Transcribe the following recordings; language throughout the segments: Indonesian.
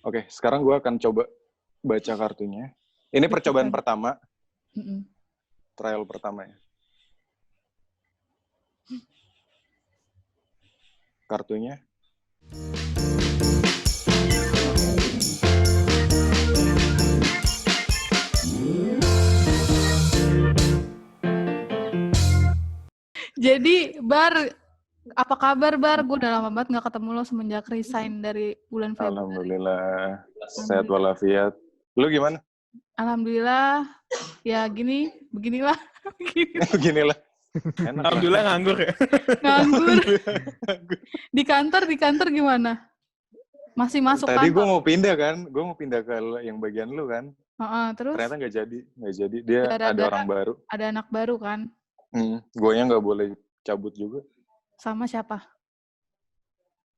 Oke, sekarang gue akan coba baca kartunya. Ini percobaan pertama. Trial pertama ya. Kartunya. Jadi, Bar, apa kabar, Bar? Gue udah lama banget gak ketemu lo semenjak resign dari bulan Februari. Alhamdulillah. Sehat walafiat. Lu gimana? Alhamdulillah. Ya beginilah. Beginilah. Enak. Alhamdulillah nganggur ya. Nganggur. Di kantor gimana? Masih masuk Tadi kantor? gue mau pindah kan. Gue mau pindah ke yang bagian lu kan. Terus? Ternyata nggak jadi. Dia ada orang baru. Ada anak baru kan? Guanya nggak boleh cabut juga. Sama siapa?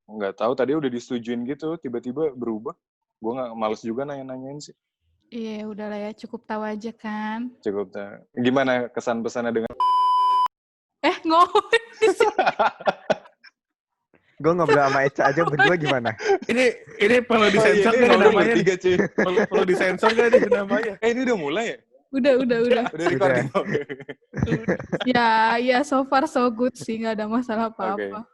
Nggak tahu, tadi udah disetujuin gitu, tiba-tiba berubah. Gue nggak males juga nanya-nanyain sih. Iya, udahlah ya, cukup tahu aja kan. Cukup tahu. Gimana kesan-pesannya dengan... ngomongin sih. Gue ngobrol sama Eca aja berdua gimana? Ini perlu disensor kan namanya? Perlu disensor kan ini namanya? Ini udah mulai ya? Udah. Udah recording. Ya, so far so good sih, nggak ada masalah apa-apa.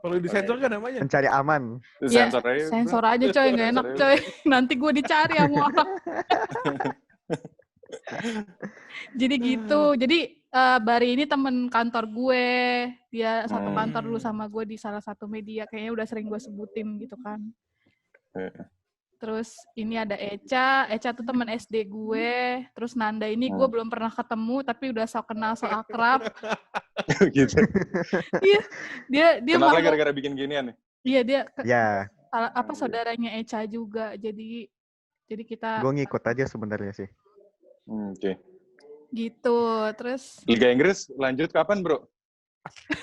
Perlu disensor kan namanya? Mencari aman. Ya, sensor aja coy, nggak enak coy. Nanti gue dicari sama orang. Jadi gitu. Jadi Bari ini temen kantor gue. Dia satu kantor dulu sama gue di salah satu media. Kayaknya udah sering gue sebutin gitu kan. Terus ini ada Eca tuh teman SD gue. Terus Nanda ini gue belum pernah ketemu, tapi udah so kenal, so akrab. Gitu. Iya, dia kenapa gara-gara bikin ginian nih? Iya, dia saudaranya Iya. Eca juga. Jadi kita... Gue ngikut aja sebenarnya sih. Oke. Gitu, terus... Liga Inggris lanjut kapan, bro?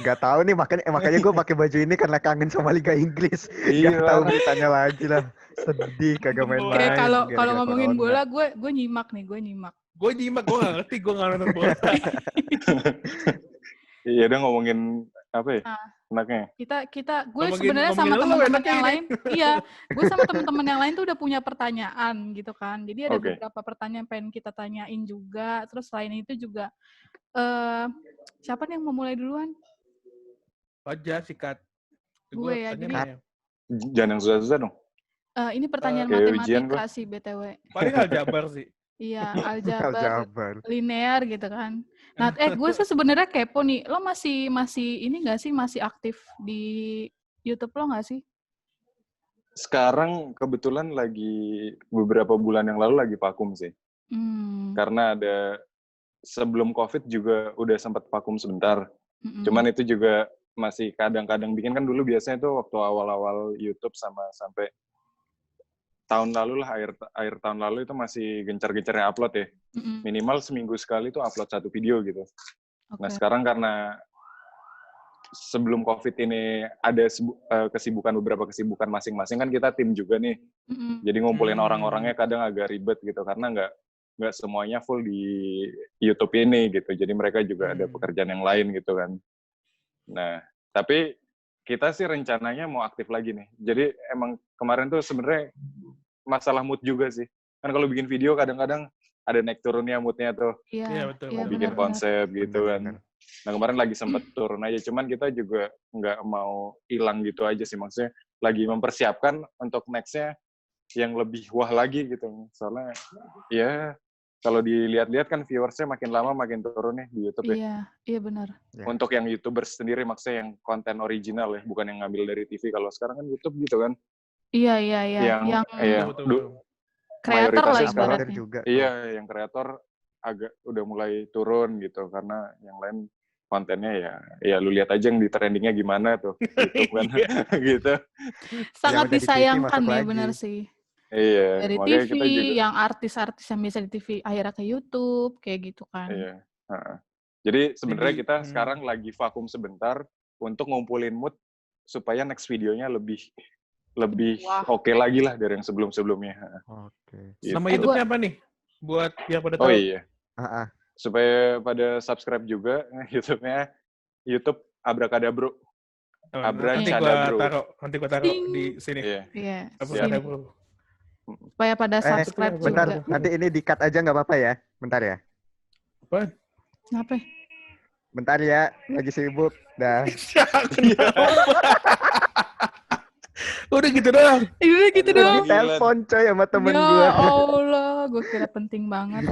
Gak tahu nih, makanya gue pakai baju ini karena kangen sama Liga Inggris. Iya. Gak tahu ditanya lagi lah. Sedih kagak main-main. Kalau ngomongin bola, gue nyimak nih, gue nyimak. Gue nggak ngerti, gue nggak nonton bola. Iya, udah ngomongin apa ya? Enaknya. Gue sebenarnya sama teman-teman yang lain, gue sama teman-teman yang lain tuh udah punya pertanyaan gitu kan. Jadi ada beberapa pertanyaan pengen kita tanyain juga. Terus selain itu juga, siapa nih yang mau mulai duluan? Aja sikat. Gue ya, jadi... Jangan yang susah-susah dong. Ini pertanyaan matematika sih, BTW. Paling aljabar sih. Iya, aljabar, linear gitu kan. Nah, gue sebenarnya kepo nih. Lo masih ini nggak sih, masih aktif di YouTube lo nggak sih? Sekarang kebetulan lagi beberapa bulan yang lalu lagi vakum sih. Karena ada sebelum COVID juga udah sempat vakum sebentar. Cuman itu juga masih kadang-kadang bikin kan dulu biasanya tuh waktu awal-awal YouTube sampai tahun lalu lah, akhir tahun lalu itu masih gencar-gencarnya upload ya. Minimal seminggu sekali tuh upload satu video gitu. Nah sekarang karena sebelum COVID ini ada beberapa kesibukan masing-masing kan kita tim juga nih. Jadi ngumpulin orang-orangnya kadang agak ribet gitu karena nggak semuanya full di YouTube ini gitu. Jadi mereka juga ada pekerjaan yang lain gitu kan. Nah tapi kita sih rencananya mau aktif lagi nih. Jadi emang kemarin tuh sebenarnya masalah mood juga sih. Kan kalau bikin video kadang-kadang ada naik turunnya moodnya tuh. Iya, betul. Mau bikin konsep gitu kan. Nah kemarin lagi sempet turun aja. Cuman kita juga nggak mau hilang gitu aja sih. Maksudnya lagi mempersiapkan untuk next-nya yang lebih wah lagi gitu. Soalnya ya kalau dilihat-lihat kan viewersnya makin lama makin turun nih di YouTube ya. Iya benar. Untuk yang YouTubers sendiri maksudnya yang konten original ya, bukan yang ngambil dari TV. Kalau sekarang kan YouTube gitu kan. Iya. Yang kreator lah ibaratnya. Iya, yang kreator agak udah mulai turun gitu karena yang lain kontennya ya lu lihat aja yang di trendingnya gimana tuh YouTube kan gitu. Sangat disayangkan ya benar sih. Iya. Dari TV juga, yang artis-artis yang biasa di TV akhirnya ke YouTube kayak gitu kan. Iya. Jadi sebenarnya kita sekarang lagi vakum sebentar untuk ngumpulin mood supaya next videonya lebih oke lagi lah dari yang sebelum-sebelumnya. Oke. Gitu. Nama YouTube-nya apa nih? Buat yang pada tahu. Oh iya. Supaya pada subscribe juga YouTube-nya YouTube Abrakadabro. Nanti gua taruh di sini. Iya. Abrakadabro. Supaya pada subscribe juga. Bentar, nanti ini di-cut aja nggak apa-apa ya? Bentar ya. Apa? Kenapa? Bentar ya, lagi sibuk. Dah. Udah gitu doang. Iya gitu doang. Telepon coy sama temen Ya gue. Allah, gue kira penting banget.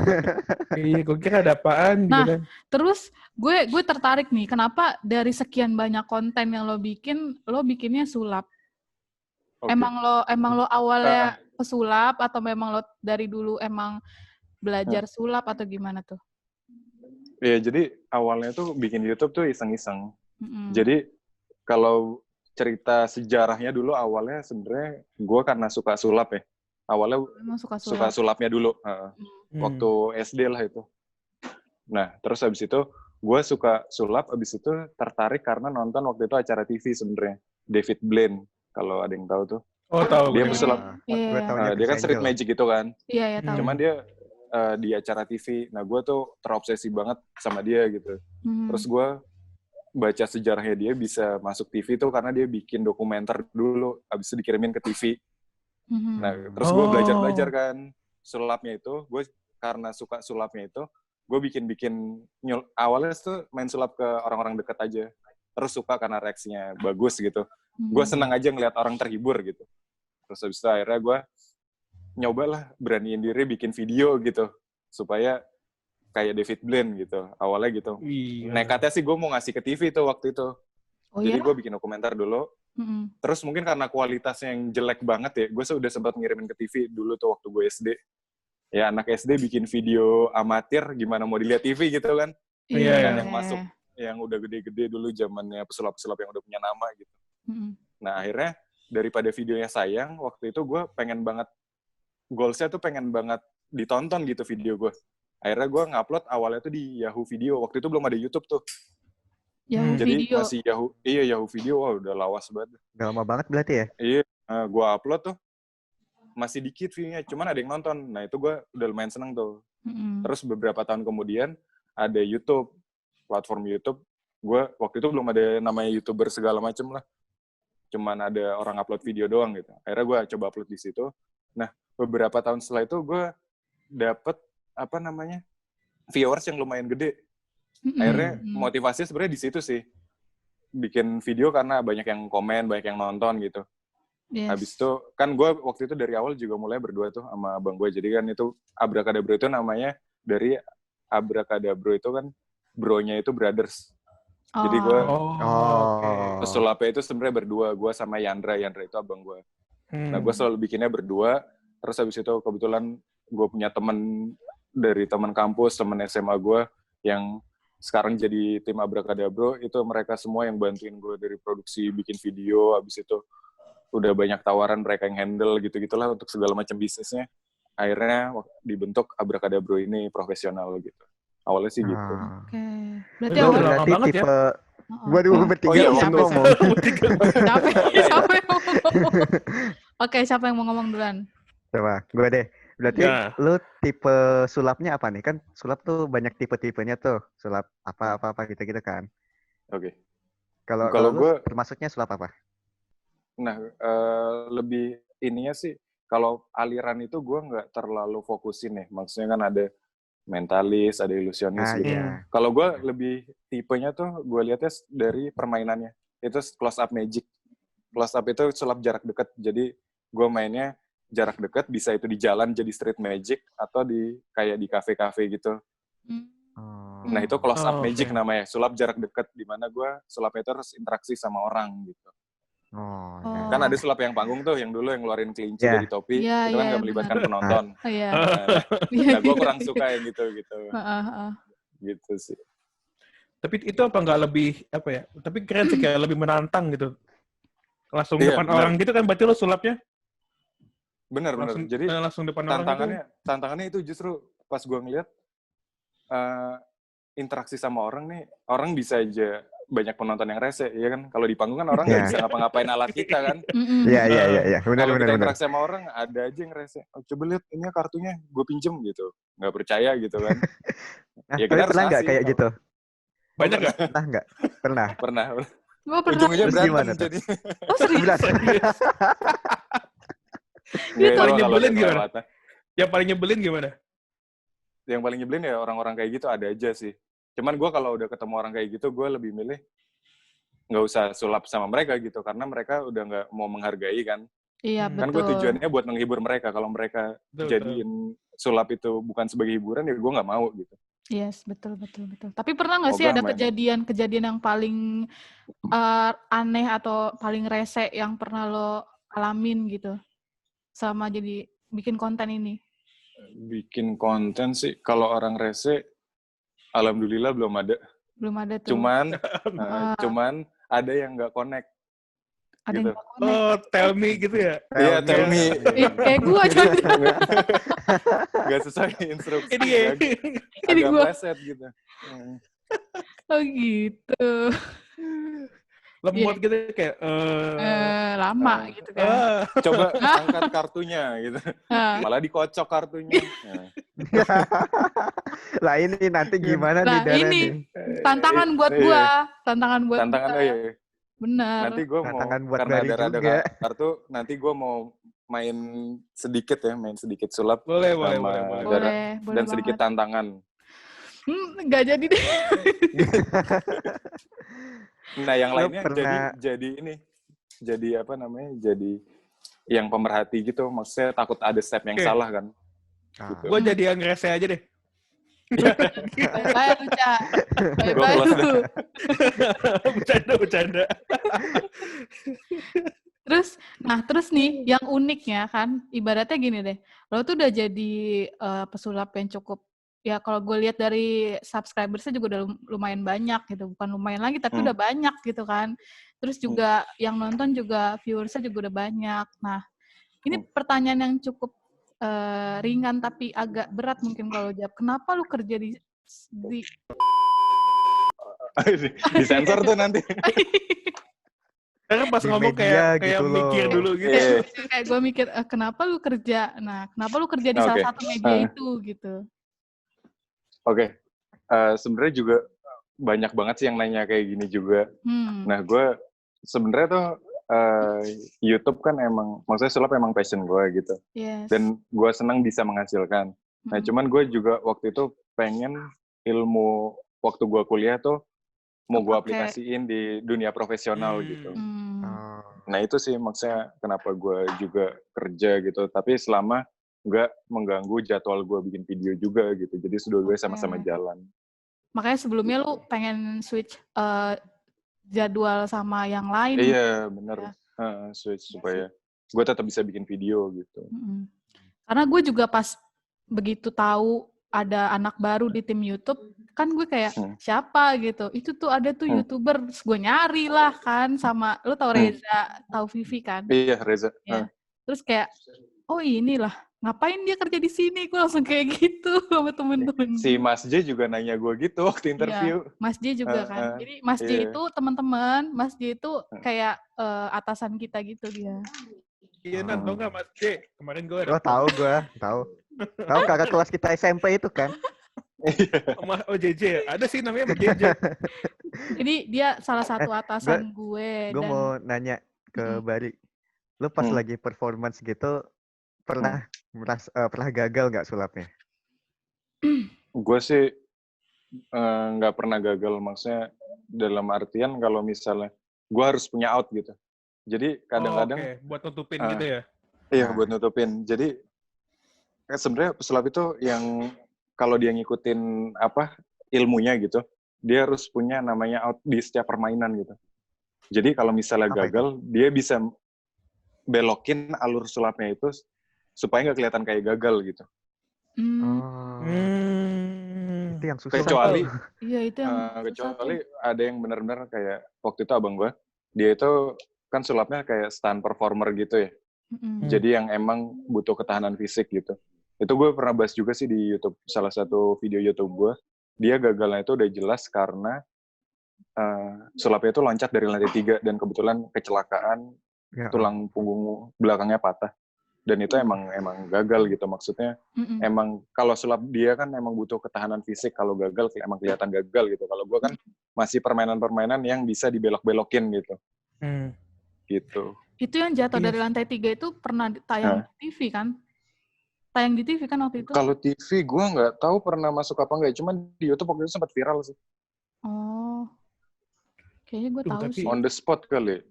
Iya, gue kira ada apaan Nah, gitu kan. terus gue tertarik nih, kenapa dari sekian banyak konten yang lo bikinnya sulap? Okay. Emang lo awalnya pesulap atau memang lo dari dulu emang belajar sulap atau gimana tuh? Iya, jadi awalnya tuh bikin YouTube tuh iseng-iseng. Jadi kalau cerita sejarahnya dulu awalnya sebenarnya gue karena suka sulap ya. Awalnya suka sulapnya dulu. Waktu SD lah itu. Nah, terus habis itu gue suka sulap, habis itu tertarik karena nonton waktu itu acara TV sebenarnya. David Blaine, kalau ada yang tahu tuh. Oh, tahu. Dia pesulap. Dia kan street magic gitu kan. Iya, tahu. Cuman dia di acara TV. Nah, gue tuh terobsesi banget sama dia gitu. Terus gue baca sejarahnya dia bisa masuk TV tuh karena dia bikin dokumenter dulu, habis itu dikirimin ke TV. Nah, terus gue belajar kan sulapnya itu. Gue karena suka sulapnya itu, gue bikin awalnya tuh main sulap ke orang-orang dekat aja. Terus suka karena reaksinya bagus gitu. Gue senang aja ngeliat orang terhibur gitu. Terus habis itu akhirnya gue nyobalah beraniin diri bikin video gitu supaya kayak David Blaine gitu awalnya gitu. Nekatnya sih gue mau ngasih ke TV tuh waktu itu. Jadi gue bikin dokumenter dulu. Terus mungkin karena kualitasnya yang jelek banget ya, gue udah sempat ngirimin ke TV dulu tuh waktu gue SD. Ya anak SD bikin video amatir gimana mau dilihat TV gitu kan. Kan yang masuk yang udah gede-gede dulu zamannya pesulap-pesulap yang udah punya nama gitu. Nah akhirnya daripada videonya sayang, waktu itu gue pengen banget goalsnya tuh pengen banget ditonton gitu video gue. Akhirnya gue ngupload awalnya tuh di Yahoo Video. Waktu itu belum ada YouTube tuh. Jadi Video. masih Yahoo Video. Wah udah lawas banget. Udah lama banget berarti ya? Iya, gue upload tuh masih dikit view-nya, cuman ada yang nonton. Nah itu gue udah lumayan seneng tuh. Terus beberapa tahun kemudian ada YouTube, platform YouTube. Gue waktu itu belum ada namanya YouTuber segala macem lah. Cuman ada orang upload video doang gitu. Akhirnya gue coba upload di situ. Nah beberapa tahun setelah itu gue dapet viewers yang lumayan gede. Akhirnya motivasinya sebenarnya di situ sih. Bikin video karena banyak yang komen, banyak yang nonton gitu. Habis itu, kan gue waktu itu dari awal juga mulai berdua tuh sama abang gue. Jadi kan itu Abrakadabro itu namanya dari Abrakadabro itu kan bronya itu brothers. Jadi gue pesulapnya itu sebenarnya berdua. Gue sama Yandra itu abang gue. Nah gue selalu bikinnya berdua. Terus habis itu kebetulan gue punya teman dari teman kampus, teman SMA gue yang sekarang jadi tim Abrakadabro, itu mereka semua yang bantuin gue dari produksi, bikin video, habis itu udah banyak tawaran mereka yang handle gitu-gitulah untuk segala macam bisnisnya. Akhirnya dibentuk Abrakadabro ini profesional gitu. Awalnya sih gitu. Berarti berarti tipe Waduh, bertiga ngomong. Siapa yang mau ngomong? Oke, siapa yang mau ngomong duluan? Coba, gue deh. Berarti lu tipe sulapnya apa nih? Kan sulap tuh banyak tipe-tipenya tuh. Sulap apa gitu-gitu kan. Oke. Kalau gue termasuknya sulap apa? Nah, lebih ininya sih, kalau aliran itu gue nggak terlalu fokusin ya. Maksudnya kan ada mentalis, ada ilusionis gitu. Iya. Kalau gue lebih tipenya tuh, gue lihatnya dari permainannya. Itu close up magic. Close up itu sulap jarak dekat. Jadi gue mainnya jarak dekat, bisa itu di jalan jadi street magic atau kayak di kafe-kafe gitu. Nah itu close up magic namanya, sulap jarak dekat, di mana gue sulapnya itu harus interaksi sama orang gitu. Kan ada sulap yang panggung tuh, yang dulu yang ngeluarin kelinci dari topi, itu kan nggak melibatkan penonton. Nah gue kurang suka yang gitu. Gitu sih. Tapi itu apa nggak lebih apa ya? Tapi keren sih, kayak lebih menantang gitu. Langsung depan orang gitu kan, berarti lo sulapnya? Bener. Jadi langsung depan tantangannya itu justru pas gue ngeliat interaksi sama orang nih, orang bisa aja banyak penonton yang rese, ya kan? Kalau di panggung kan orang nggak bisa ngapa-ngapain alat kita kan? Iya. Kalau kita interaksi sama orang, ada aja yang rese. Oh, coba lihat ini kartunya, gue pinjem gitu. Nggak percaya gitu kan? Ya kita harus pernah nggak kayak gitu? Banyak nggak? Pernah. Ujung-ujungnya berantem jadi. Oh serius? Yang paling nyebelin gimana? Yang paling nyebelin gimana? Yang paling nyebelin ya orang-orang kayak gitu ada aja sih. Cuman gue kalau udah ketemu orang kayak gitu, gue lebih milih nggak usah sulap sama mereka gitu. Karena mereka udah nggak mau menghargai kan. Iya, betul. Kan gue tujuannya buat menghibur mereka. Kalau mereka jadiin sulap itu bukan sebagai hiburan, ya gue nggak mau gitu. Yes, betul. Tapi pernah nggak sih ada kejadian yang paling aneh atau paling rese yang pernah lo alamin gitu sama jadi bikin konten ini? Bikin konten sih, kalau orang rese, alhamdulillah belum ada. Belum ada tuh. Cuman ada yang nggak connect. Ada gitu. yang nggak connect. Oh, tell me gitu ya? Iya, tell me. Kayak gue aja. Nggak sesuai instruksi. Ini agak gua. pleset gitu. Oh gitu. Lemot gitu kayak lama gitu kan. Coba angkat kartunya gitu. Malah dikocok kartunya. Lah ini nanti gimana nih Dara ini nih? tantangan buat gua. Tantangan gua. Iya. Benar. Nanti gua mau karena ada kartu, nanti gua mau main sedikit sulap. Boleh. Dan sedikit tantangan. Nggak jadi deh. Nah, yang lainnya jadi apa namanya? Jadi yang pemerhati gitu. Maksudnya takut ada step yang salah kan. Gitu. Gue jadi yang ngerese aja deh. Bye-bye lu, Ca. Bye-bye lu. Bercanda. Terus nih, yang uniknya kan, ibaratnya gini deh. Lo tuh udah jadi pesulap yang cukup, ya kalau gue lihat dari subscribersnya juga udah lumayan banyak gitu. Bukan lumayan lagi, tapi udah banyak gitu kan. Terus juga yang nonton juga, viewersnya juga udah banyak. Nah, ini pertanyaan yang cukup ringan tapi agak berat mungkin kalau jawab. Kenapa lu kerja di disensor tuh nanti. Karena pas ngomong kayak gitu mikir dulu gitu. Kayak gue mikir, kenapa lu kerja di salah satu media itu gitu. Oke. Sebenarnya juga banyak banget sih yang nanya kayak gini juga. Nah, gue sebenarnya tuh YouTube kan maksudnya sulap emang passion gue gitu. Yes. Dan gue senang bisa menghasilkan. Nah, cuman gue juga waktu itu pengen ilmu waktu gue kuliah tuh mau gue aplikasiin di dunia profesional gitu. Nah, itu sih maksudnya kenapa gue juga kerja gitu. Tapi selama nggak mengganggu jadwal gue bikin video juga gitu. Jadi dua-duanya sama-sama jalan. Makanya sebelumnya lu pengen switch jadwal sama yang lain. Iya, benar. Switch supaya gue tetap bisa bikin video gitu. Karena gue juga pas begitu tahu ada anak baru di tim YouTube, kan gue kayak siapa gitu. Itu tuh ada tuh YouTuber, terus gue nyari lah kan sama, lu tau Reza, tau Vivi kan? Iya, Reza. Ya. Terus kayak, oh inilah, ngapain dia kerja di sini? Gue langsung kayak gitu sama temen-temen. Si Mas J juga nanya gue gitu waktu interview. Iya, Mas J juga kan. Jadi Mas J itu teman-teman, Mas J itu kayak atasan kita gitu dia. Iya, tau nggak Mas J? Kemarin gue ada. Tahu kakak kelas kita SMP itu kan. Oh JJ, ada sih namanya Mas JJ. Jadi dia salah satu atasan gue. Gue mau nanya ke Bari, lu pas lagi performance gitu pernah gagal nggak sulapnya? Gue sih nggak pernah gagal, maksudnya dalam artian kalau misalnya gue harus punya out gitu. Jadi kadang-kadang buat nutupin gitu ya? Iya, buat nutupin. Jadi sebenarnya pesulap itu yang kalau dia ngikutin ilmunya gitu, dia harus punya namanya out di setiap permainan gitu. Jadi kalau misalnya gagal, dia bisa belokin alur sulapnya itu supaya nggak kelihatan kayak gagal gitu. Itu yang susah. Kecuali kecuali ada yang benar-benar kayak waktu itu abang gue, dia itu kan sulapnya kayak stand performer gitu ya. Jadi yang emang butuh ketahanan fisik gitu. Itu gue pernah bahas juga sih di YouTube, salah satu video YouTube gue. Dia gagalnya itu udah jelas karena sulapnya itu loncat dari lantai 3 dan kebetulan kecelakaan, tulang punggung belakangnya patah. Dan itu emang gagal gitu, maksudnya emang kalau sulap dia kan emang butuh ketahanan fisik, kalau gagal emang kelihatan gagal gitu. Kalau gue kan masih permainan-permainan yang bisa dibelok-belokin gitu. Gitu. Itu yang jatuh dari lantai 3 itu pernah tayang di TV kan? Tayang di TV kan waktu itu? Kalau TV gue nggak tahu pernah masuk apa nggak, cuman di YouTube waktu itu sempat viral sih. Oh, kayaknya gue tahu sih. On the spot kali,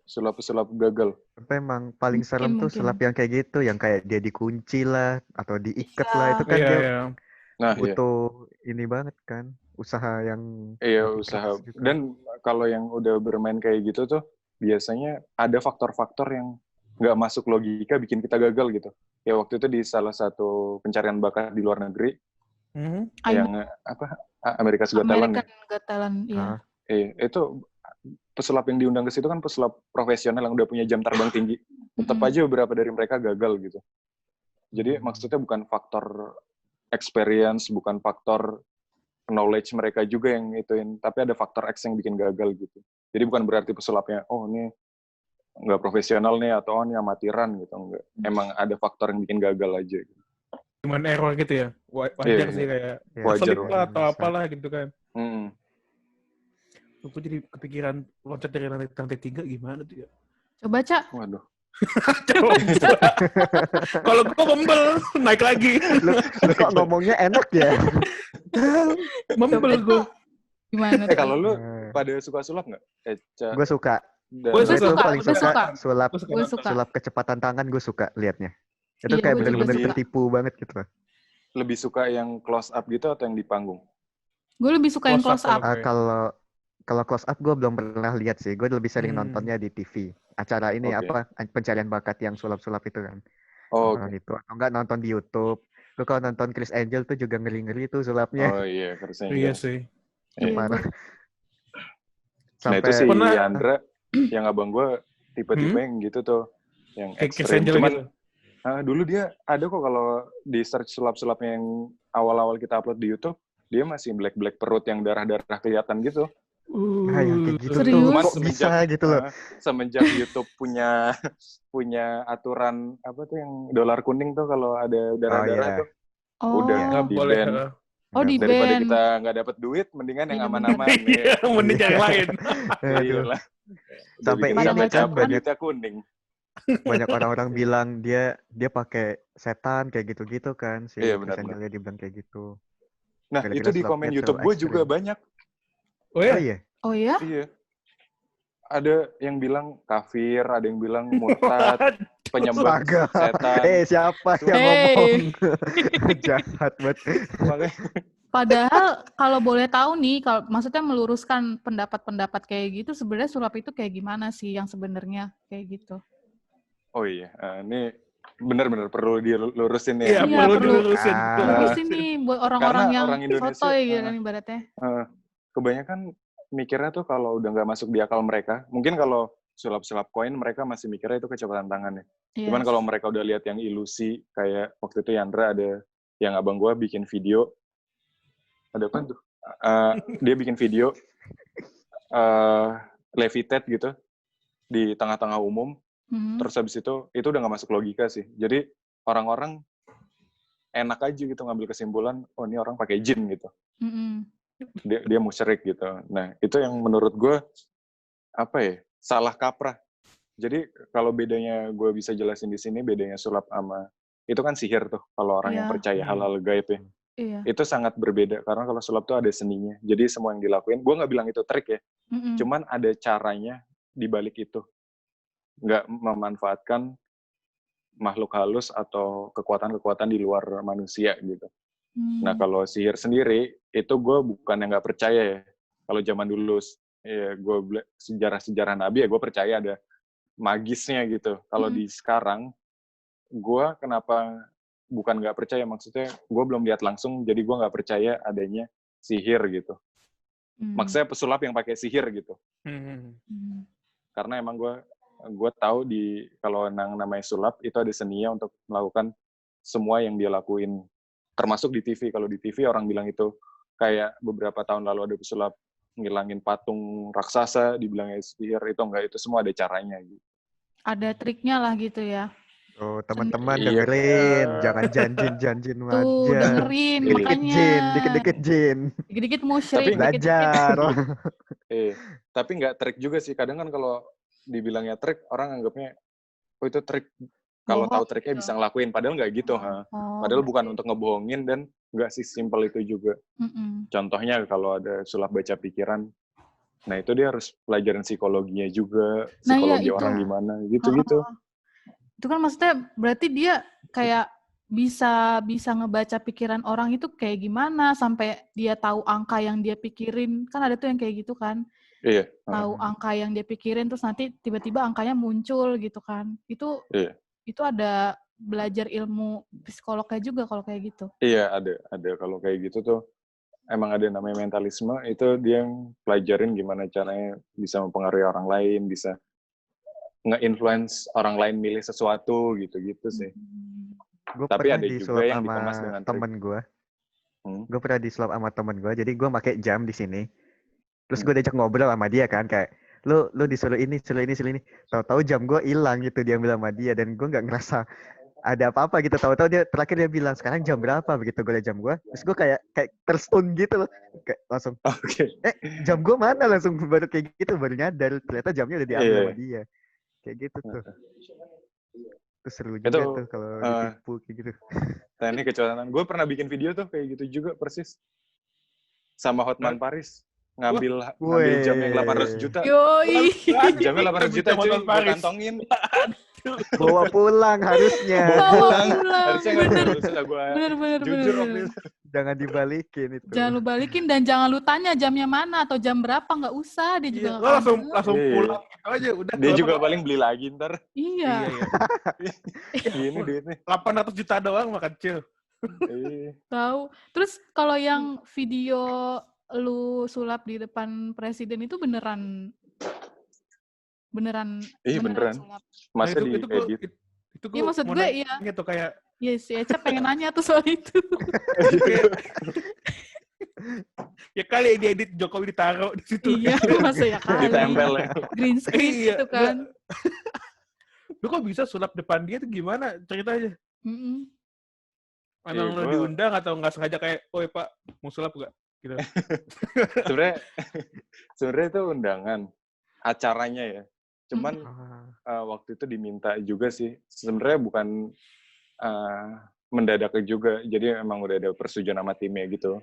sulap-sulap gagal. Tapi emang paling serem tuh sulap yang kayak gitu, yang kayak dia dikunci lah atau diikat lah, itu kan dia butuh ini banget kan, usaha yang usaha. Gitu. Dan kalau yang udah bermain kayak gitu tuh biasanya ada faktor-faktor yang nggak masuk logika bikin kita gagal gitu. Ya waktu itu di salah satu pencarian bakat di luar negeri, yang America's Got Talent. Iya. Itu pesulap yang diundang ke situ kan pesulap profesional yang udah punya jam terbang tinggi. Tetap aja beberapa dari mereka gagal gitu. Jadi maksudnya bukan faktor experience, bukan faktor knowledge mereka juga yang ituin, tapi ada faktor X yang bikin gagal gitu. Jadi bukan berarti pesulapnya, oh ini nggak profesional nih, atau oh ini amatiran gitu. Enggak. Emang ada faktor yang bikin gagal aja gitu. Cuman error gitu ya? Wajar sih kayak wajar lah atau apalah gitu kan. Aku jadi kepikiran loncat dari lantai 3 gimana tuh ya? Coba, Cak. Waduh. Kalau gue membel, naik lagi. Lu kok ngomongnya enak ya? Membel gue. Gimana? Kalau lu pada suka sulap nggak? Gue suka. Gue paling suka. Sulap kecepatan tangan gue suka liatnya. Itu kayak bener-bener ketipu banget gitu. Lebih suka yang close up gitu atau yang di panggung? Gue lebih suka yang close up. Kalau close up gue belum pernah lihat sih. Gue lebih sering nontonnya di TV. Acara ini pencarian bakat yang sulap-sulap itu kan. Gitu. Atau enggak nonton di YouTube. Gue kalau nonton Chris Angel tuh juga ngeri-ngeri tuh sulapnya. Oh iya, Chris Angel. Iya sih. Parah. Nah itu si Yandra, yang abang gue tipe-tipe yang gitu tuh. Yang ekstrim. Cuman gitu. Dulu dia ada kok kalau di search sulap-sulapnya yang awal-awal kita upload di YouTube, dia masih black perut yang darah-darah kelihatan gitu. Yang kayak gitu serius? tuh, kok bisa gitu loh. Semenjak YouTube punya aturan apa tuh yang dolar kuning tuh kalau ada darah-darah tuh, udah nggak boleh. Daripada kita nggak dapat duit, mendingan yang aman-aman. Mending yang lain. Sampai ini banyak kuning. Banyak orang-orang bilang dia pakai setan kayak gitu-gitu kan, si Channel-nya dibilang kayak gitu. Nah, itu di komen YouTube gue juga banyak. Oh ya? Oh ya? Iya. Ada yang bilang kafir, ada yang bilang murtad, penyembah setan. Siapa yang ngomong? Jahat banget. Padahal kalau boleh tahu nih, kalau maksudnya meluruskan pendapat-pendapat kayak gitu, sebenarnya sulap itu kayak gimana sih yang sebenarnya kayak gitu? Oh iya, ini benar-benar perlu dilurusin ya. Iya, perlu dilurusin. Lurusin nih buat orang-orang yang soto ya gitu kan ibaratnya. Kebanyakan mikirnya tuh kalau udah nggak masuk di akal mereka, mungkin kalau sulap-sulap koin mereka masih mikirnya itu kecepatan tangan ya. Yes. Cuman kalau mereka udah lihat yang ilusi, kayak waktu itu Yandra ada yang abang gue bikin video, ada apa tuh? Dia bikin video levitate gitu di tengah-tengah umum. Terus habis itu udah nggak masuk logika sih. Jadi orang-orang enak aja gitu ngambil kesimpulan, oh ini orang pakai jin gitu. Dia musyrik gitu. Nah itu yang menurut gue salah kaprah. Jadi kalau bedanya gue bisa jelasin di sini, bedanya sulap sama itu kan sihir tuh. Kalau orang yang percaya hal-hal gaib ya, itu sangat berbeda. Karena kalau sulap tuh ada seninya. Jadi semua yang dilakuin, gue nggak bilang itu trik ya. Cuman ada caranya di balik itu. Nggak memanfaatkan makhluk halus atau kekuatan-kekuatan di luar manusia gitu. Nah kalau sihir sendiri, itu gue bukan yang nggak percaya ya. Kalau zaman dulu, gue sejarah-sejarah Nabi ya gue percaya ada magisnya gitu. Kalau di sekarang, gue kenapa bukan nggak percaya, maksudnya gue belum lihat langsung, jadi gue nggak percaya adanya sihir gitu. Maksudnya pesulap yang pakai sihir gitu. Karena emang gue tahu kalau namanya sulap itu ada seninya untuk melakukan semua yang dia lakuin, termasuk di TV. Kalau di TV orang bilang itu kayak beberapa tahun lalu ada pesulap ngilangin patung raksasa, dibilangnya sihir, itu enggak, itu semua ada caranya gitu. Ada triknya lah gitu ya. Oh, teman-teman dengerin, jangan janjin aja. Tuh, dengerin makanya. Dikit-dikit jin. Dikit-dikit musyrik, belajar. Tapi enggak trik juga sih. Kadang kan kalau dibilangnya trik, orang anggapnya, oh itu trik. Kalau tahu triknya bisa ngelakuin, padahal nggak gitu. Padahal bukan untuk ngebohongin dan nggak simpel itu juga. Contohnya kalau ada sulap baca pikiran, nah itu dia harus pelajarin psikologinya juga, psikologi orang gimana, gitu-gitu. Itu kan maksudnya berarti dia kayak bisa ngebaca pikiran orang itu kayak gimana sampai dia tahu angka yang dia pikirin. Kan ada tuh yang kayak gitu kan. Iya. Tahu angka yang dia pikirin terus nanti tiba-tiba angkanya muncul gitu kan. Itu ada belajar ilmu psikolognya juga kalau kayak gitu. Iya, ada kalau kayak gitu tuh emang ada namanya mentalisme, itu dia yang pelajarin gimana caranya bisa mempengaruhi orang lain, bisa nge-influence orang lain milih sesuatu gitu-gitu sih. Tapi ada juga yang dikemas dengan temen gue. Gue pernah disulap sama temen gue, jadi gue pakai jam di sini. Terus gue diajak ngobrol sama dia kan, kayak lu disuruh ini. Tahu-tahu jam gue hilang gitu, dia bilang sama dia, dan gue nggak ngerasa ada apa-apa gitu. Tahu-tahu terakhir dia bilang sekarang jam berapa, begitu gue liat jam gue, terus gue kayak terstun gitu loh, kayak langsung jam gue mana, langsung baru kayak gitu, baru nyadar ternyata jamnya udah diambil sama dia, kayak gitu tuh. Itu seru juga tuh kalau ditipu kayak gitu. Teknik kecolongan. Gue pernah bikin video tuh kayak gitu juga persis sama Hotman Paris. Ngambil jam yang 800 juta. Yoi. Jamnya 800 juta cuy, gue kantongin. Bawa pulang harusnya. Harusnya nggak usah gue jujur waktu itu. Jangan dibalikin itu. Jangan lu balikin dan jangan lu tanya jamnya mana atau jam berapa, nggak usah. Dia juga langsung pulang aja udah. Dia juga paling beli lagi ntar. Iya. Ini duitnya 800 juta doang mah kecil. Tahu. Terus kalau yang video lu sulap di depan presiden itu beneran sulap. Masa di edit? Itu iya maksud gue iya. Gitu kayak. Iya si Eca pengen nanya tuh soal itu. Ya kali diedit Jokowi ditaruh di situ. Iya masa ya kali. Ditempel ya. Green screen gitu kan. Lu kok bisa sulap depan dia tuh gimana ceritanya? Emang lu diundang atau nggak sengaja kayak, oh Pak mau sulap nggak? Gitu. Sebenarnya itu undangan acaranya ya. Cuman waktu itu diminta juga sih. Sebenarnya bukan mendadak juga. Jadi emang udah ada persetujuan sama timnya gitu.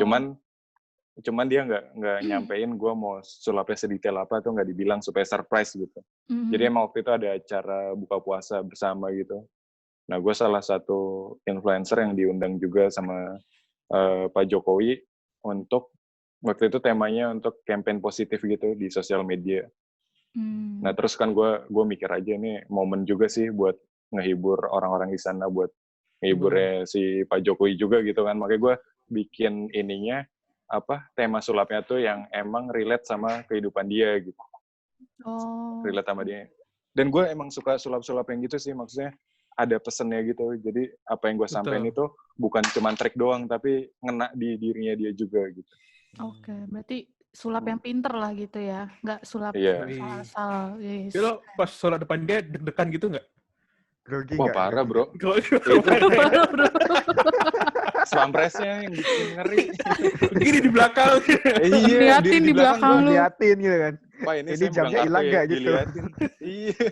Cuman dia nggak nyampein gue mau sulapnya sedetail apa tuh, nggak dibilang supaya surprise gitu. Jadi emang waktu itu ada acara buka puasa bersama gitu. Nah gue salah satu influencer yang diundang juga sama Pak Jokowi untuk waktu itu temanya untuk campaign positif gitu di sosial media. Nah terus kan gue mikir aja nih momen juga sih buat ngehibur orang-orang di sana, buat ngehiburnya si Pak Jokowi juga gitu kan. Makanya gue bikin ininya tema sulapnya tuh yang emang relate sama kehidupan dia gitu. Relate sama dia. Dan gue emang suka sulap-sulap yang gitu sih, maksudnya ada pesennya gitu. Jadi apa yang gue sampein itu bukan cuma trik doang, tapi ngena di dirinya dia juga gitu. Oke, berarti sulap yang pinter lah gitu ya, nggak sulap asal. Yes. Lo pas sulap depan dia deg-degan gitu nggak? Grogi wah parah bro. Parah bro. Spampresnya yang bikin ngeri. Gini di belakang. Iya, liatin di belakang lu. Liatin gitu kan. Wah ini jamnya hilang nggak gitu. Iya.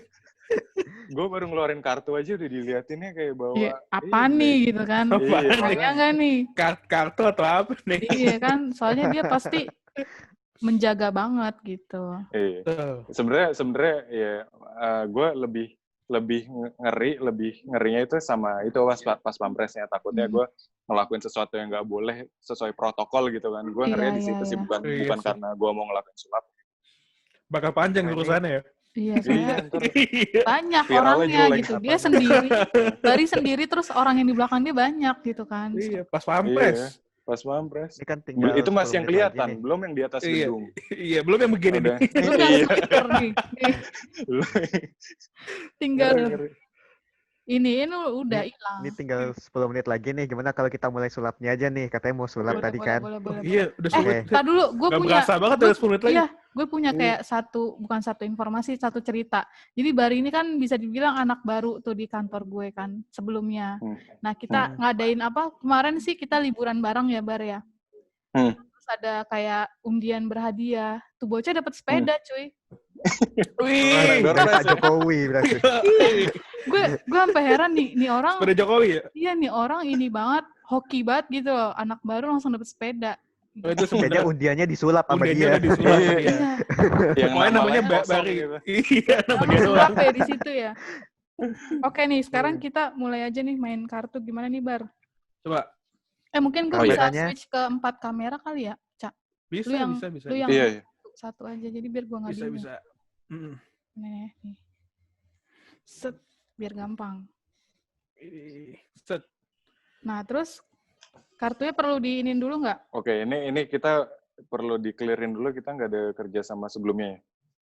Gue baru ngeluarin kartu aja udah diliatinnya kayak bawa. Iya, apa nih gitu kan? Iya nggak nih? Kartu atau apa nih? Iya kan, soalnya dia pasti menjaga banget gitu. Iya. Sebenarnya ya gue lebih ngerinya itu sama itu pas pampresnya, takutnya gue ngelakuin sesuatu yang nggak boleh sesuai protokol gitu kan. Gue ngerinya di situ sih, bukan karena gue mau ngelakuin sulap. Bakal panjang urusannya ya. Iya, banyak orangnya gitu. Dia sendiri, Bari sendiri, terus orang yang di belakang dia banyak gitu kan. Iya, pas pampres. Iya, pas pampres. Kan itu masih yang kelihatan, belum yang di atas gedung. Iya, belum yang begini nih. Belum yang stiker nih. Tinggal ini udah hilang. Ini tinggal 10 menit lagi nih. Gimana kalau kita mulai sulapnya aja nih? Katanya mau sulap tadi kan. Boleh. Iya, udah sulap. Tar dulu, gue punya. Berasa banget udah 10 menit lagi. Iya, gue punya kayak bukan satu informasi, satu cerita. Jadi Bari ini kan bisa dibilang anak baru tuh di kantor gue kan sebelumnya. Nah kita ngadain kemarin sih kita liburan bareng ya Bar ya. Terus ada kayak undian berhadiah. Tuh bocah dapat sepeda cuy. Wih, Pak Jokowi berarti. Gue sampai heran nih orang. Sepeda Jokowi ya? Iya, nih orang ini banget, hoki banget gitu loh. Anak baru langsung dapet sepeda. Oh, itu Kayaknya undiannya disulap sama dia. Udah disulap sama dia. Yang namanya Bari. gitu. Iya, namanya sulap ya di situ ya. Oke nih, sekarang kita mulai aja nih main kartu. Gimana nih, Bar? Coba. Mungkin gue bisa switch ke 4 kamera kali ya, Cak? Bisa. Lu yang iya. satu aja, jadi biar gue nggak bingung. Bisa. Nih. Set, biar gampang. Set. Nah, terus kartunya perlu diinin dulu nggak? Oke, ini kita perlu di-clearin dulu, kita nggak ada kerja sama sebelumnya ya?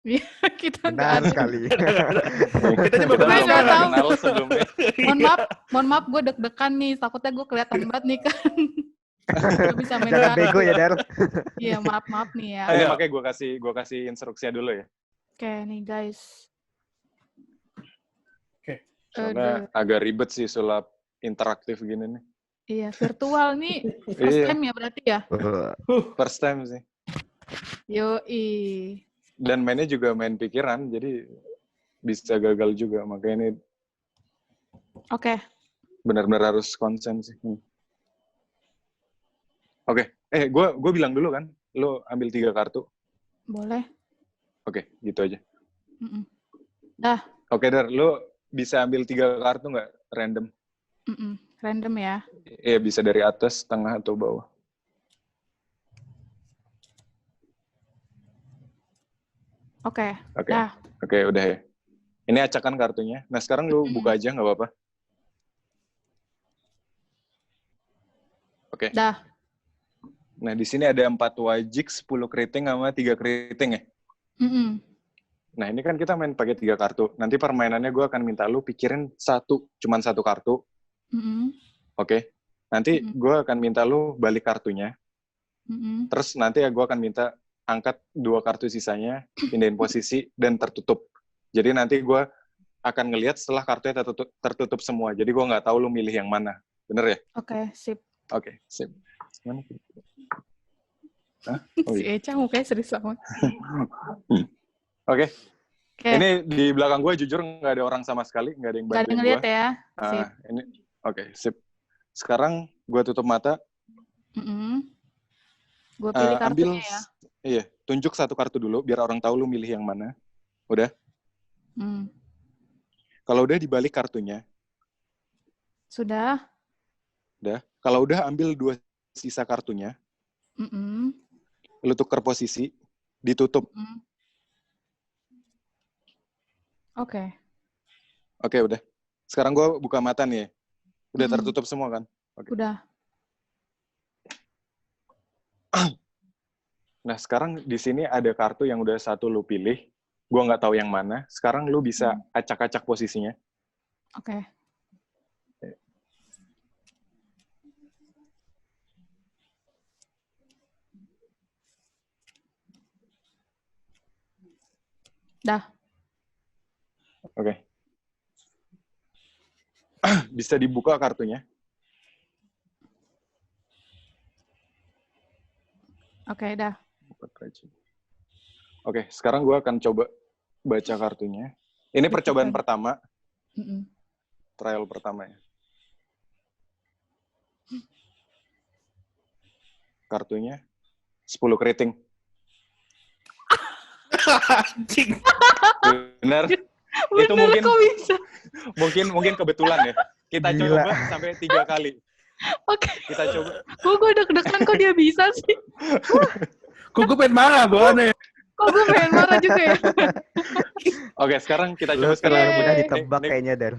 Iya, kita benar sekali. Kita coba kenal sebelumnya. Mohon maaf, gue deg-degan nih. Takutnya gue kelihatan banget nih kan. Gak bisa main Jangan bego ya, Dar. Iya, maaf nih ya. Ini makanya gue kasih instruksinya dulu ya. Oke, nih guys. Oke. Soalnya agak ribet sih sulap interaktif gini nih. Iya, virtual nih. First time ya berarti ya? First time sih. Yoi. Dan mainnya juga main pikiran, jadi bisa gagal juga. Makanya ini Oke. benar-benar harus konsen sih. Oke. Gue bilang dulu kan, lo ambil 3 kartu. Boleh. Oke, gitu aja. Dah. Oke, Dar, lo bisa ambil 3 kartu nggak? Random. Random ya? Iya, bisa dari atas, tengah, atau bawah. Oke. Dah. Oke, udah ya. Ini acakan kartunya. Nah, sekarang lu buka aja, nggak apa-apa. Oke. Dah. Nah, di sini ada 4 wajik, 10 keriting, sama 3 keriting ya? Nah, ini kan kita main pakai 3 kartu. Nanti permainannya gue akan minta lu pikirin cuman satu kartu. Oke. Nanti gue akan minta lu balik kartunya. Terus nanti gue akan minta angkat 2 kartu sisanya, pindahin posisi, dan tertutup. Jadi nanti gue akan ngelihat setelah kartunya tertutup semua. Jadi gue nggak tahu lu milih yang mana. Bener ya? Oke, sip. Oke, sip. Mana? Hah? Si Eca mukanya serius banget. Oke. Ini di belakang gue jujur nggak ada orang sama sekali. Nggak ada yang bantuin gue. Nggak ada ngeliat ya? Sip. Oke, sip. Sekarang gue tutup mata. Gue pilih kartunya ya. Iya, tunjuk 1 kartu dulu biar orang tahu lu milih yang mana. Udah? Kalau udah dibalik kartunya. Sudah. Udah. Kalau udah ambil 2 sisa kartunya. Lu tuker posisi, ditutup. Oke, udah. Sekarang gue buka mata nih. Udah tertutup semua kan? Okay. Udah. Nah, sekarang di sini ada kartu yang udah 1 lu pilih. Gue nggak tahu yang mana. Sekarang lu bisa acak-acak posisinya. Oke. Dah. Oke. Bisa dibuka kartunya. Oke, dah. Oke, sekarang gue akan coba baca kartunya. Ini percobaan pertama. Trial pertama ya. Kartunya 10 keriting. Benar. Itu mungkin kok bisa? mungkin kebetulan ya. Kita coba sampai 3 kali. Oke. Kita coba. Gue deg-degan kok dia bisa sih. Kok gue pengen marah bawaannya. Kok gue pengen marah juga ya. Oke, sekarang kita coba sekarang mudah ditebak kayaknya, Dar.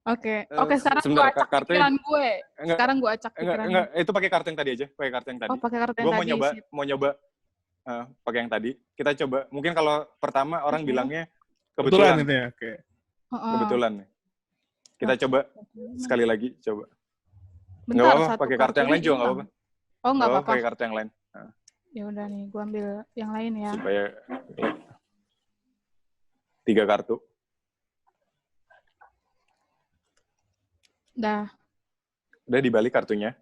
Oke, sekarang gue acak pikiran gue. Sekarang gue acak pikiran. Enggak, itu pakai kartu yang tadi aja, pakai kartu yang tadi. Oh, pakai kartu yang tadi. Gue mau nyoba pakai yang tadi. Kita coba. Mungkin kalau pertama orang bilangnya kebetulan gitu ya. Oke. Kebetulan nih. Kita coba sekali lagi, coba. Bentar, nggak apa-apa, pakai kartu yang lain juga nggak apa-apa. Oh, nggak apa-apa. Pakai kartu yang lain. Ya udah nih, gue ambil yang lain ya. Supaya 3 kartu. Udah dibalik kartunya.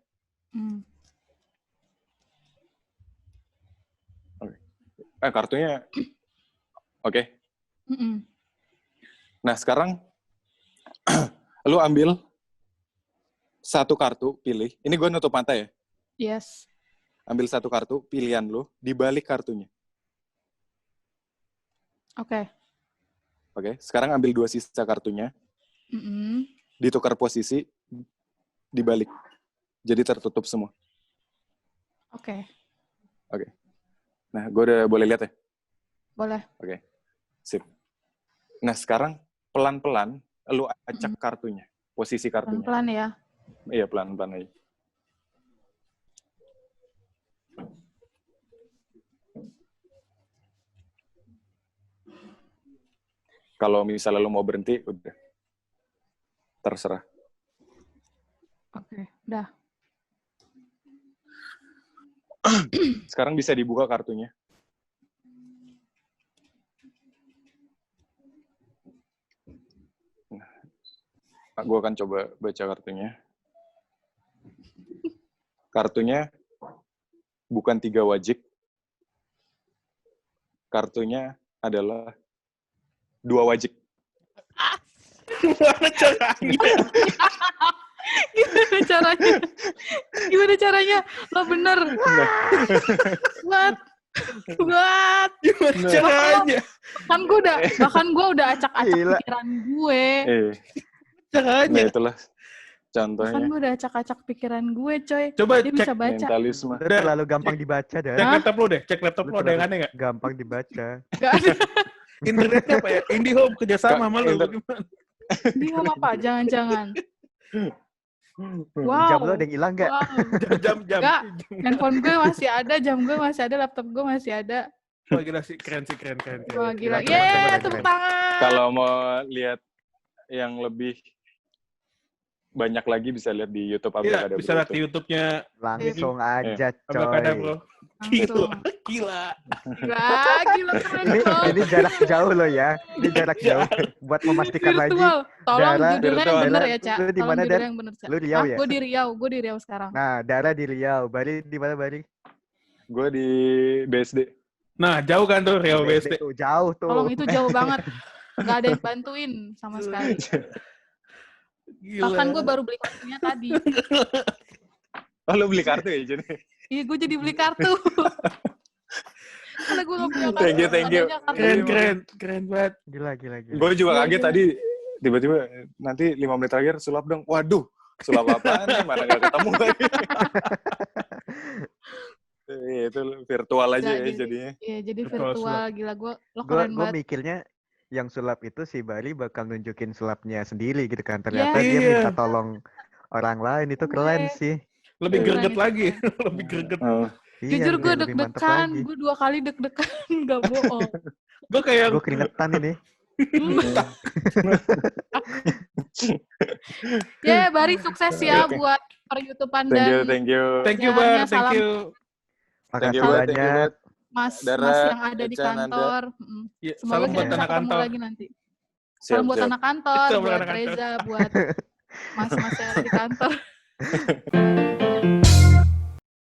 Oke. Kartunya Oke? Mm-mm. Nah, sekarang lu ambil satu kartu, pilih. Ini gue nutup mata ya. Yes. Ambil satu kartu, pilihan lu, dibalik kartunya. Oke. Oke, sekarang ambil 2 sisa kartunya. Mm-mm. Ditukar posisi, dibalik. Jadi tertutup semua. Oke. Nah, gue udah boleh lihat ya? Boleh. Oke, sip. Nah, sekarang pelan-pelan lu acak kartunya, posisi kartunya. Pelan-pelan ya. Iya, pelan-pelan aja. Kalau misalnya lu mau berhenti, udah. Terserah. Oke, udah. Sekarang bisa dibuka kartunya. Nah, gue akan coba baca kartunya. Kartunya bukan 3 wajik. Kartunya adalah 2 wajik. Gimana caranya? Gimana caranya? Lo bener. What? Gimana caranya? Bahkan gue udah acak-acak pikiran gue. Caranya. Nah, itulah contohnya. Bahkan gue udah acak-acak pikiran gue, coy. Coba dia cek bisa baca. Mentalisme. Terlalu gampang dibaca dah. Cek laptop lu deh. Cek laptop lu ada yang aneh nggak? Gampang dibaca. Gak ada. Internetnya apa ya? IndiHome kerjasama sama lu. Gimana? Dia ngomong apa? Jangan-jangan. Wow. Jam lo ada yang hilang nggak? Wow. Jam. Enggak. Handphone gue masih ada, jam gue masih ada, laptop gue masih ada. Wah gila sih, keren. Wah gila. Keren. Yeay, tepuk tangan. Kalau mau lihat yang lebih banyak lagi bisa lihat di YouTube Iya, Abrakadabra. bisa lihat di YouTube-nya Langsung aja, Abrakadabra. coy. Gila. Gila keren bro. Ini jarak jauh loh ya. Ini jarak jauh. Buat memastikan lagi. Virtual. Tolong Dara, judulnya yang bener ya, Cak. Lu di Tolong mana, judulnya Dan? yang bener, Cak. Lu Riau ya? Gue di Riau sekarang. Nah, Dara di Riau. Bari di mana, Bari? Gue di BSD. Nah, jauh kan tuh Riau BSD. Tuh, jauh tuh. Tolong itu jauh banget. Gak ada yang bantuin sama sekali. Gila. Bahkan gue baru beli kartunya tadi. Oh, lu beli kartu ya, Jen? Iya, gue jadi beli kartu. Karena gue gak punya kartu. Thank you. Keren banget. Gila. Gue juga kaget tadi, tiba-tiba nanti 5 menit terakhir sulap dong. Waduh, sulap apaan nih? Mana gak ketemu lagi. Itu virtual aja ya jadinya. Iya, jadi virtual. Gila, lo keren banget. Gue mikirnya yang sulap itu si Bari bakal nunjukin sulapnya sendiri gitu kan. Ternyata dia minta tolong orang lain. Itu keren sih. Lebih greget lagi. Lebih greget. Jujur gue deg-degan. Gue 2 kali deg-degan. Gak bohong. Gue keringetan ini. Ya, Bari sukses ya buat per-YouTubean dan Thank you. Thank you, Bar. Thank you. Makasih banyak. Mas yang ada di kantor. Semoga kita bisa ketemu lagi nanti. Salam buat anak kantor, buat Reza, buat mas-mas yang ada di kantor.